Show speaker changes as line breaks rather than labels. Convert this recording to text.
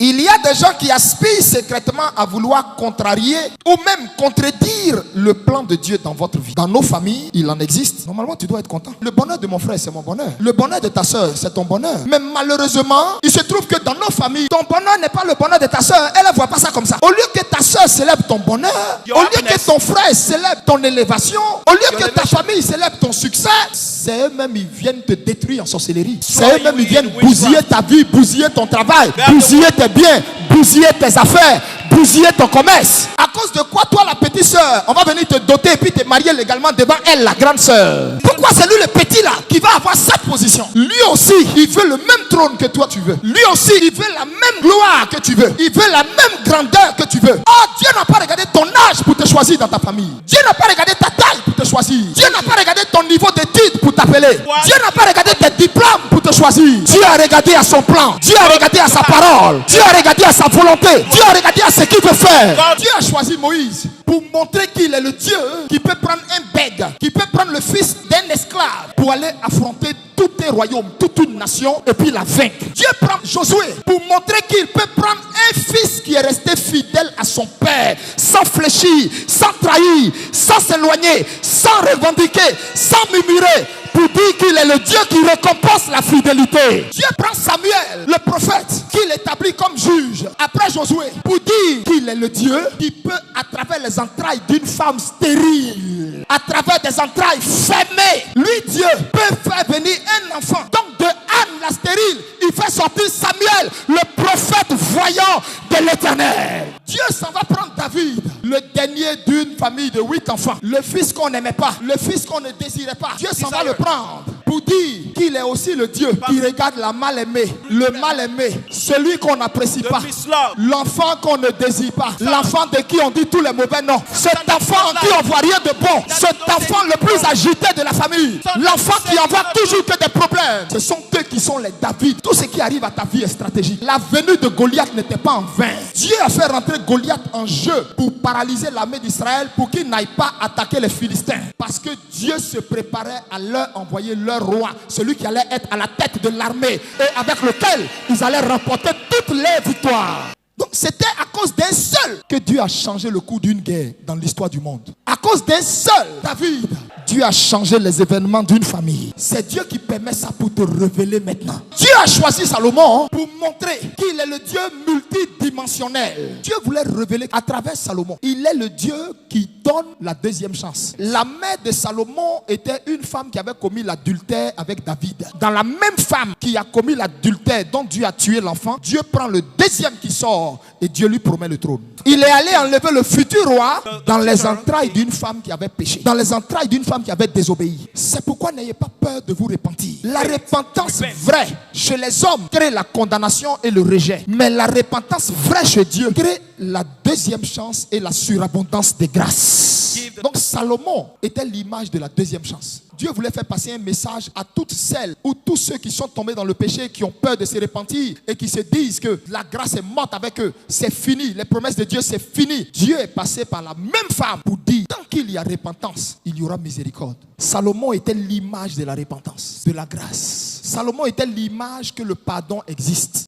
Il y a des gens qui aspirent secrètement à vouloir contrarier ou même contredire le plan de Dieu dans votre vie. Dans nos familles, il en existe. Normalement, tu dois être content. Le bonheur de mon frère, c'est mon bonheur. Le bonheur de ta soeur, c'est ton bonheur. Mais malheureusement, il se trouve que dans nos familles, ton bonheur n'est pas le bonheur de ta soeur. Elle ne voit pas ça comme ça. Au lieu que ta soeur célèbre ton bonheur, au lieu que ton frère célèbre ton élévation, au lieu que ta famille célèbre ton succès, c'est eux-mêmes, ils viennent te détruire en sorcellerie. C'est eux-mêmes, ils viennent bousiller ta vie, bousiller ton travail, bousiller tes biens, bousiller tes affaires, bousiller ton commerce. À cause de quoi, toi, la petite sœur, on va venir te doter et puis te marier légalement devant elle, la grande sœur. Pourquoi c'est lui le petit là qui va avoir cette position? Lui aussi, il veut le même trône que toi tu veux. Lui aussi, il veut la même gloire que tu veux. Il veut la même grandeur que tu veux. Oh, Dieu n'a pas regardé ton âge pour te choisir dans ta famille. Dieu n'a pas regardé ta taille pour te choisir. Dieu n'a pas regardé ton niveau d'études pour t'appeler. Dieu n'a pas regardé tes diplômes pour te choisir. Dieu a regardé à son plan. Dieu a regardé à sa parole. Dieu a regardé à sa volonté. Dieu a regardé à ce qu'il veut faire. Dieu a choisi Moïse pour montrer qu'il est le Dieu qui peut prendre un bègue, qui peut prendre le fils d'un esclave pour aller affronter tout un royaume, toute une nation et puis la vaincre. Dieu prend Josué pour montrer qu'il peut prendre un fils qui est resté fidèle à son père, sans fléchir, sans trahir, sans s'éloigner, sans revendiquer, sans murmurer, pour dire qu'il est le Dieu qui récompense la fidélité. Dieu prend Samuel, le prophète, qu'il établit comme juge après Josué, pour dire qu'il est le Dieu qui peut, à travers les entrailles d'une femme stérile, à travers des entrailles fermées, lui Dieu peut faire venir un enfant. Donc de Anne la stérile, il fait sortir Samuel, le prophète voyant de l'Éternel. Dieu s'en va prendre David, le dernier d'une famille de 8 enfants, le fils qu'on n'aimait pas, le fils qu'on ne désirait pas. Dieu s'en va le prendre pour dire qu'il est aussi le Dieu qui regarde la mal-aimée, le mal-aimé, celui qu'on n'apprécie pas, l'enfant qu'on ne désire pas, l'enfant de qui on dit tous les mauvais noms, cet enfant en qui on voit rien de bon, cet enfant le plus agité de la famille, l'enfant qui envoie toujours que des problèmes. Ce sont eux qui sont les David. Tout ce qui arrive à ta vie est stratégique. La venue de Goliath n'était pas en vain. Dieu a fait rentrer Goliath en jeu pour paralyser l'armée d'Israël, pour qu'ils n'aillent pas attaquer les Philistins, parce que Dieu se préparait à leur envoyer leur roi, celui qui allait être à la tête de l'armée et avec lequel ils allaient remporter toutes les victoires. Donc c'était à cause d'un seul que Dieu a changé le cours d'une guerre dans l'histoire du monde. À cause d'un seul, David, Dieu a changé les événements d'une famille. C'est Dieu qui permet ça pour te révéler maintenant. Dieu a choisi Salomon pour montrer qu'il est le Dieu multidimensionnel. Dieu voulait révéler à travers Salomon. Il est le Dieu qui donne la deuxième chance. La mère de Salomon était une femme qui avait commis l'adultère avec David. Dans la même femme qui a commis l'adultère dont Dieu a tué l'enfant, Dieu prend le deuxième qui sort et Dieu lui promet le trône. Il est allé enlever le futur roi dans les entrailles d'une femme qui avait péché, dans les entrailles d'une femme qui avait désobéi. C'est pourquoi n'ayez pas peur de vous repentir. La repentance vraie chez les hommes crée la condamnation et le rejet. Mais la repentance vraie chez Dieu crée la deuxième chance et la surabondance des grâces. Donc Salomon était l'image de la deuxième chance. Dieu voulait faire passer un message à toutes celles ou tous ceux qui sont tombés dans le péché, qui ont peur de se repentir et qui se disent que la grâce est morte avec eux. C'est fini, les promesses de Dieu c'est fini. Dieu est passé par la même femme pour dire, tant qu'il y a repentance, il y aura miséricorde. Salomon était l'image de la repentance, de la grâce. Salomon était l'image que le pardon existe.